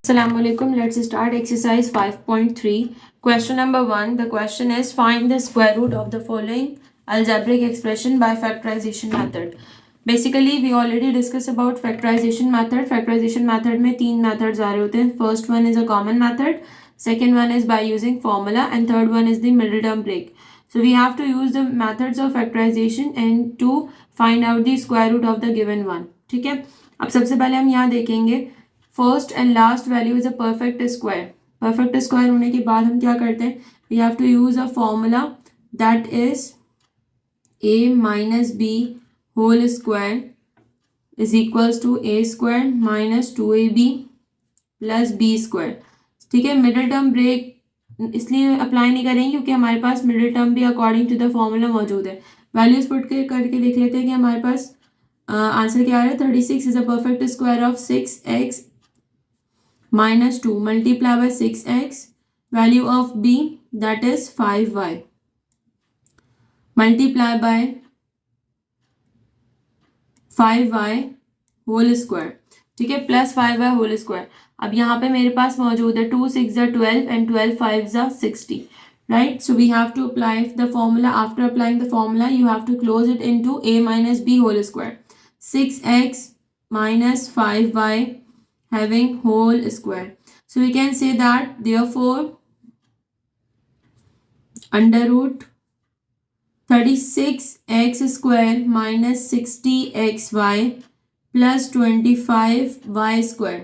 Assalamu alaikum. Let's start exercise 5.3. Question number 1. The question is find the square root of the following algebraic expression by factorization method. Basically we already discussed about factorization method. Factorization method में तीन methods आ रहे होते हैं. First one is a common method. Second one is by using formula and third one is the middle term break. So we have to use the methods of factorization and to find out the square root of the given one. ठीक है. अब सबसे पहले हम यहाँ देखेंगे first and last value is a perfect square. Perfect square होने के बाद हम क्या करते हैं, we have to use a formula that is a minus b whole square is equals to a square minus 2ab plus b square. ठीक है. Middle term break इसलिए अप्लाई नहीं करेंगे क्योंकि हमारे पास मिडिल टर्म भी अकॉर्डिंग टू द फॉर्मूला मौजूद है. वैल्यूज पुट के करके देख लेते हैं कि हमारे पास आंसर क्या आ रहा है. 36 is a perfect square of 6x minus 2 multiply by 6x, value of b that is 5y multiply by 5y whole square. ठीक है. Plus 5y whole square. अब यहाँ पे मेरे पास मौजूद है 2 6 12 and 12 5 60. Right. So we have to apply the formula. After applying the formula, you have to close it into a minus b whole square. 6x minus 5y having whole square. So we can say that therefore under root 36x square minus 60xy plus 25y square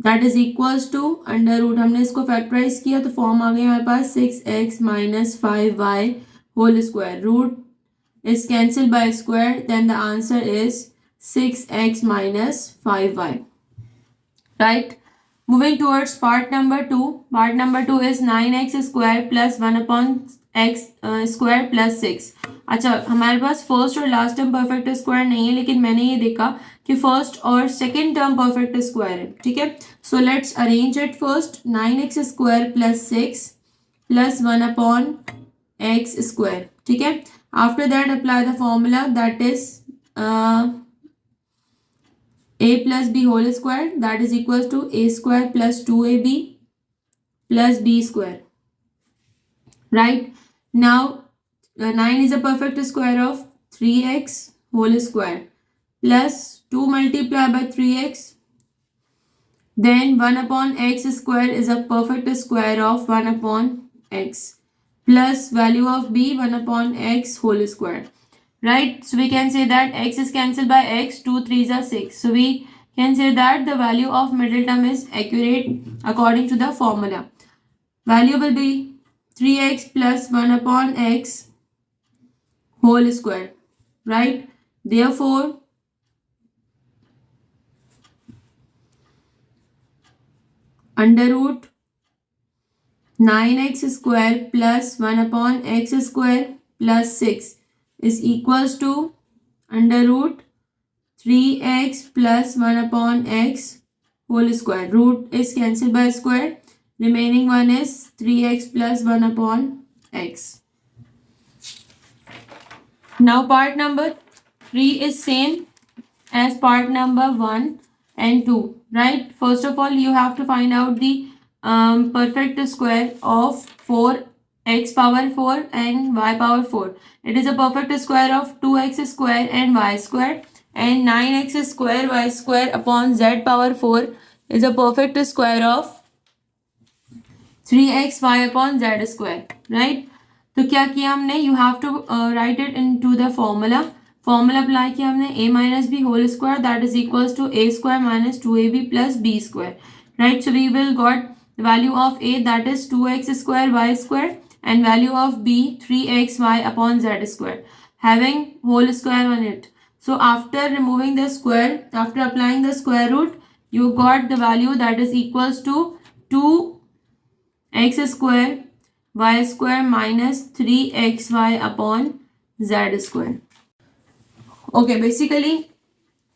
that is equals to under root हमने इसको factorise किया तो form आ गया हमारे पास 6x minus 5y whole square. Root is cancelled by square, then the answer is 6x minus 5y. Right. Moving towards part number 2. Part number 2 is 9x square plus 1 upon x square plus 6. अच्छा, हमारे पास first और last term perfect square नहीं है, लेकिन मैंने ये देखा कि फर्स्ट और सेकेंड टर्म परफेक्ट स्क्वायर है. ठीक है. So let's arrange it. First 9x square plus 6 plus 1 upon x square. ठीक है. After that apply the formula that is a plus b whole square that is equals to a square plus 2ab plus b square. Right. Now 9 is a perfect square of 3x whole square plus 2 multiplied by 3x, then 1 upon x square is a perfect square of 1 upon x plus value of b 1 upon x whole square. Right. So we can say that x is cancelled by x, 2 3s are 6. So we can say that the value of middle term is accurate according to the formula. Value will be 3x plus 1 upon x whole square. Right. Therefore under root 9x square plus 1 upon x square plus 6 is equals to under root 3x plus 1 upon x whole square. Root is cancelled by square. Remaining one is 3x plus 1 upon x. Now part number 3 is same as part number 1 and 2. Right. First of all, you have to find out the perfect square of 4x power 4 and y power 4. It is a perfect square of 2x square and y square, and 9x square y square upon z power 4 is a perfect square of 3xy upon z square. Right. तो क्या किया हमने, you have to write it in to the formula. Formula apply किया हमने a minus b whole square that is equals to a square minus 2ab plus b square. Right. So we will got the value of a that is 2x square y square and value of b 3xy upon z square having whole square on it. So after removing the square, after applying the square root, you got the value that is equals to 2x square y square minus 3xy upon z square. Okay, basically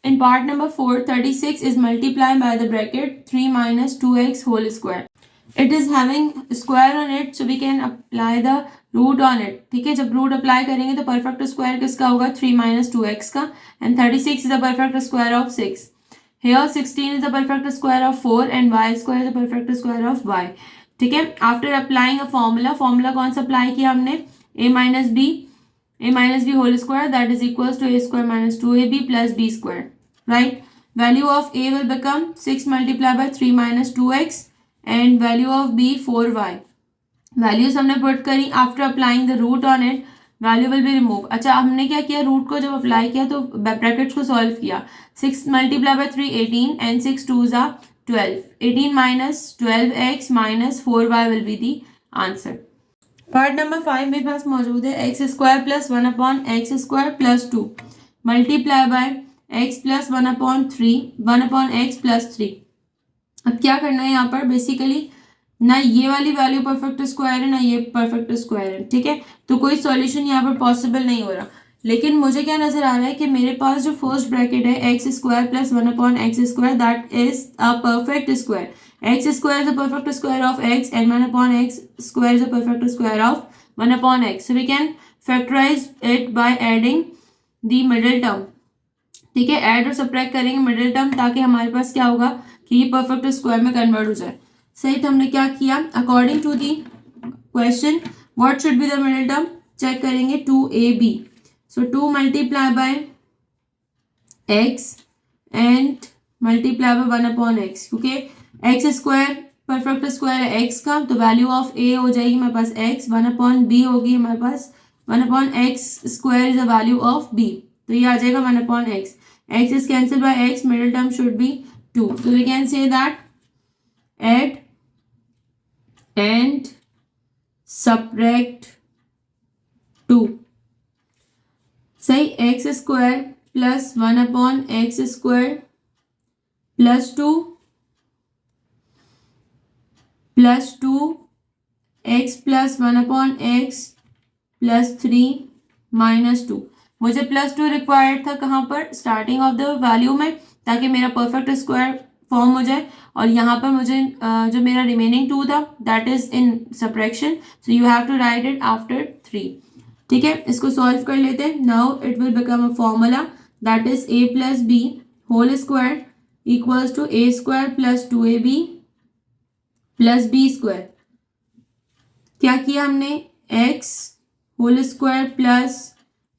in part number 4, 36 is multiplied by the bracket 3 minus 2x whole square. It is having square on it, so we can apply the root on it. ठीक है. जब root apply करेंगे तो perfect square किसका होगा, 3 minus 2x का, and 36 is the perfect square of 6. Here 16 is the perfect square of 4 and y square is the perfect square of y. ठीक है, after applying a formula, formula कौन सा apply किया हमने, a minus b whole square that is equal to a square minus 2ab plus b square, right. Value of a will become 6 multiply by 3 minus 2x and value of b 4y. Values हमने put करी, after applying the root on it value will be remove. अच्छा, हमने क्या किया, root को जब apply किया तो ब्रैकेट्स को सॉल्व किया. 6 multiply by 3 18 and 6 2s are 12. 18 minus 12x minus 4y will be the answer. Part number 5 मेरे पास मौजूद है. X square plus 1 upon x square plus 2 multiply by x plus 1 upon 3 1 upon x plus 3. अब क्या करना है यहाँ पर, बेसिकली ना ये वाली वैल्यू परफेक्ट स्क्वायर है ना ये परफेक्ट स्क्वायर है. ठीक है, तो कोई सॉल्यूशन यहाँ पर पॉसिबल नहीं हो रहा. लेकिन मुझे क्या नजर आ रहा है कि मेरे पास जो फर्स्ट ब्रैकेट है x square plus 1 upon x square that is a perfect square. X square is a perfect square of x and 1 upon x square is a perfect square of 1 upon x. So we can factorise it by adding the middle term. ठीक है, add और subtract करेंगे middle term ताकि हमारे पास क्या होगा कि ये परफेक्ट स्क्वायर में कन्वर्ट हो जाए. सही, तो हमने क्या किया, according to the question what should be the middle term, check करेंगे 2ab. So 2 multiply by x and multiply by 1 upon x, क्योंकि एक्स स्क्वायर परफेक्ट स्क्वायर है x का, तो वैल्यू ऑफ a हो जाएगी हमारे पास x, 1 अपॉन b होगी हमारे पास 1 upon x square is the value of b, तो ये आ जाएगा 1 upon x. x is cancel by x, middle term should be 2. So we can say that add and subtract 2. सही, x square plus 1 upon x square plus 2 x plus 1 upon x plus 3 minus 2. मुझे plus 2 required था कहाँ पर, starting of the value में, ताकि मेरा perfect square form हो जाए. और यहाँ पर मुझे जो मेरा रिमेनिंग 2 था that is in subtraction, so you have to write it after 3. ठीक है, इसको सॉल्व कर लेते हैं. Now it will become a formula that is a plus b whole square equals to a square plus 2ab plus b square. क्या किया हमने, x whole square plus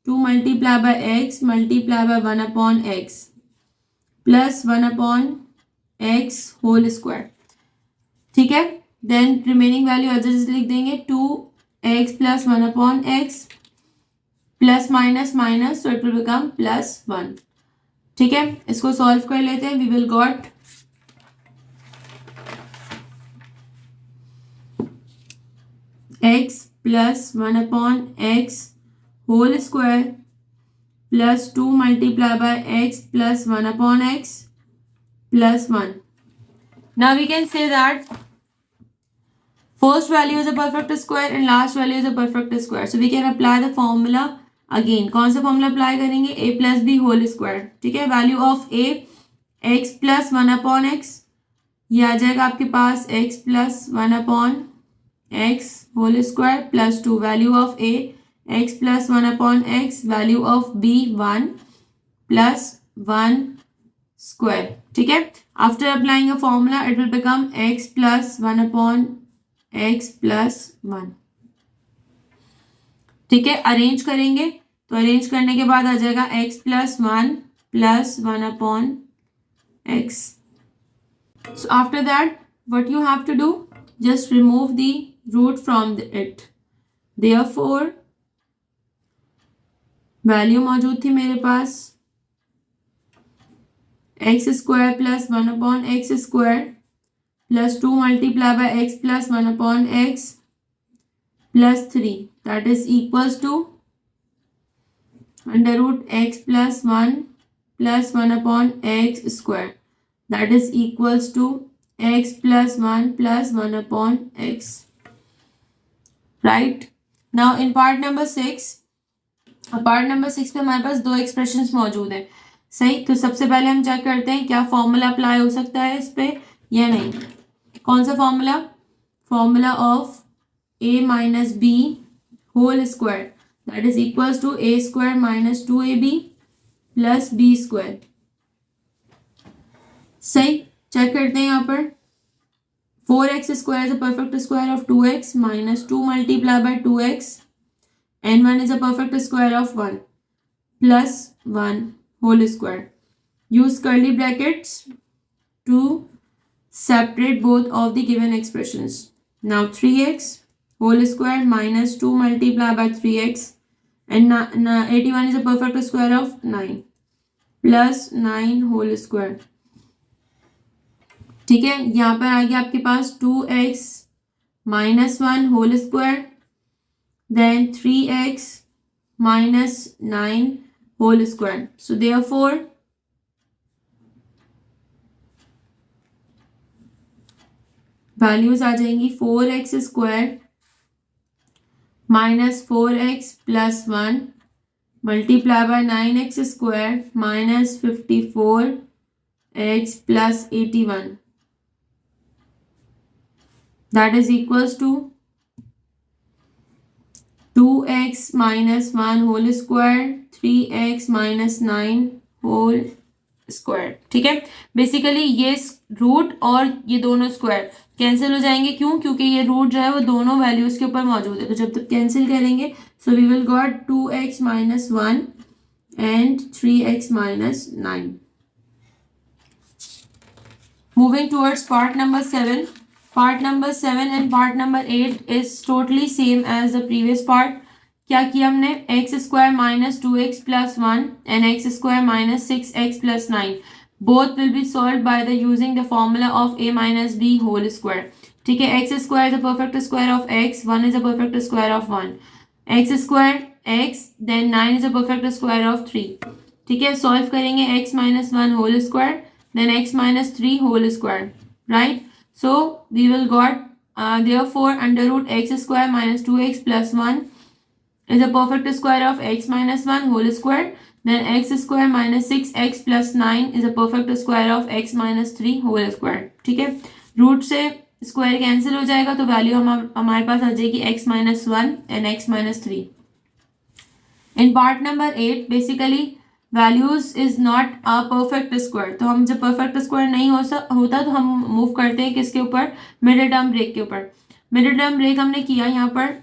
2 multiply by x multiply by 1 upon x plus 1 upon x whole square. ठीक है, then remaining value as it is लिख देंगे 2x plus 1 upon x plus minus minus, so it will become plus 1. ठीक है, इसको solve कर लेते हैं. We will got x plus 1 upon x whole square plus 2 multiply by x plus 1 upon x plus 1. Now we can say that first value is a perfect square and last value is a perfect square. So we can apply the formula again. कौन सा formula apply करेंगे, a plus b whole square. ठीक है, value of a x plus 1 upon x, ये आ जाएगा आपके पास x plus 1 upon x whole square plus 2. Value of a x plus 1 upon x, value of b 1 plus 1 square. ठीक है, after applying a formula it will become x plus 1 upon x plus 1. ठीक है, arrange करेंगे तो arrange करने के बाद आ जाएगा x plus 1 upon x. So after that what you have to do, just remove the root from it. Therefore value मौजूद थी मेरे पास x square plus 1 upon x square plus 2 multiply by x plus 1 upon x plus 3 that is equals to under root x plus 1 upon x square that is equals to x plus 1 upon x. Right, now in part number 6 पे हमारे पास दो expressions मौजूद हैं. सही, तो सबसे पहले हम चेक करते हैं क्या फॉर्मूला अप्लाई हो सकता है इस पे या नहीं. कौन सा formula, formula of a minus b whole square that is equals to a square minus 2ab plus b square. सही, चेक करते हैं यहाँ पर 4x square is a perfect square of 2x minus 2 multiplied by 2x and 1 is a perfect square of 1 plus 1 whole square. Use curly brackets to separate both of the given expressions. Now 3x whole square minus 2 multiplied by 3x and 81 is a perfect square of 9 plus 9 whole square. ठीक है, यहाँ पर आ गया आपके पास 2x minus 1 whole square then 3x minus 9 whole square. So therefore values आ जाएंगी 4x square minus 4x plus 1 multiply by 9x square minus 54x plus 81. That is equals to 2x minus 1 whole square 3x minus 9 whole square. ठीक है, basically ये root और ये दोनों square cancel हो जाएंगे. क्यों? क्योंकि ये रूट जो है वो दोनों वैल्यूज के ऊपर मौजूद है. तो जब तक कैंसिल करेंगे so we will got 2x minus 1 and 3x minus 9. Moving towards part number 7. Part number 7 and part number 8 is totally same as the previous part. क्या किया हमने? x square minus 2x plus 1 and x square minus 6x plus 9. Both will be solved by the using the formula of a minus b whole square. ठीक है, x square is a perfect square of x, 1 is a perfect square of 1. x square x then 9 is a perfect square of 3. ठीक है, solve करेंगे x minus 1 whole square then x minus 3 whole square, right? So we will got therefore under root x square minus 2x plus 1 is a perfect square of x minus 1 whole square then x square minus 6x plus 9 is a perfect square of x minus 3 whole square. ठीक है, root से square cancel हो जाएगा तो value हमारे पास आ जाएगी x minus 1 and x minus 3. In part number 8 basically values is not a perfect square. तो हम जब परफेक्ट स्क्वायर नहीं होता तो हम मूव करते हैं किसके ऊपर? मिडिल टर्म ब्रेक के ऊपर. मिडिल टर्म ब्रेक हमने किया, यहाँ पर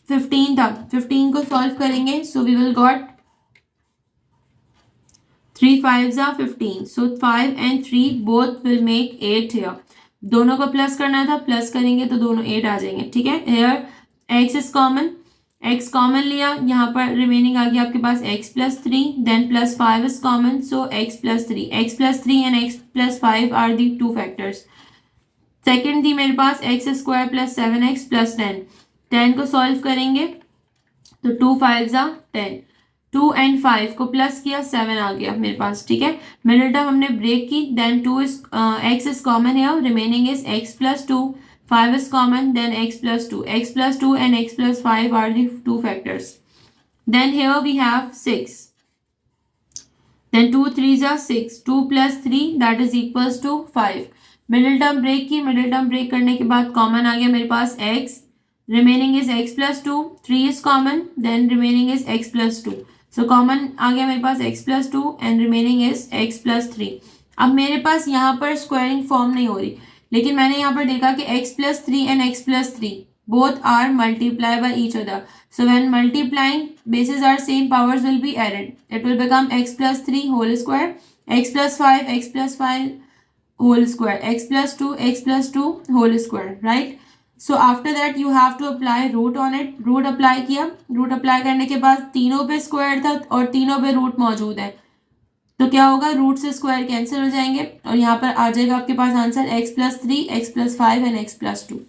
15 था, 15 को सॉल्व करेंगे so we will got 3 5s are 15. So 5 and 3 both will make 8 here. दोनों को प्लस करना था, प्लस करेंगे तो दोनों 8 आ जाएंगे. ठीक है, here x is common, x common लिया, यहाँ पर रिमेनिंग आ गया आपके पास x plus 3 then plus 5 is common so x plus 3 and x plus 5 are the two factors. Second थी मेरे पास x square plus 7x plus 10. 10 को सॉल्व करेंगे तो 2 5s are 10. 2 and 5 को प्लस किया 7 आ गया मेरे पास. ठीक है, मिडिल टर्म हमने ब्रेक की then 2 is x is common here, remaining is x plus 2. 5 is common then x plus 2. x plus 2 and x plus 5 are the two factors. Then here we have 6. Then 2 3s are 6. 2 plus 3 that is equals to 5. Middle term break की, middle term break करने के बाद common आ गया मेरे पास x, remaining is x plus 2. 3 is common then remaining is x plus 2. So common आ गया मेरे पास x plus 2 and remaining is x plus 3. अब मेरे पास यहाँ पर स्क्वायरिंग फॉर्म नहीं हो रही, लेकिन मैंने यहाँ पर देखा कि x plus 3 and x plus 3 both are multiply by each other. So when multiplying bases are same, powers will be added. It will become x plus 3 whole square, x plus 5 whole square, x plus 2 whole square, right? So after that you have to apply root on it. Root apply किया, root apply करने के बाद तीनों पे square था और तीनों पे रूट मौजूद है तो क्या होगा? रूट से स्क्वायर कैंसिल हो जाएंगे और यहाँ पर आ जाएगा आपके पास answer x plus 3, x plus 5 and x plus 2.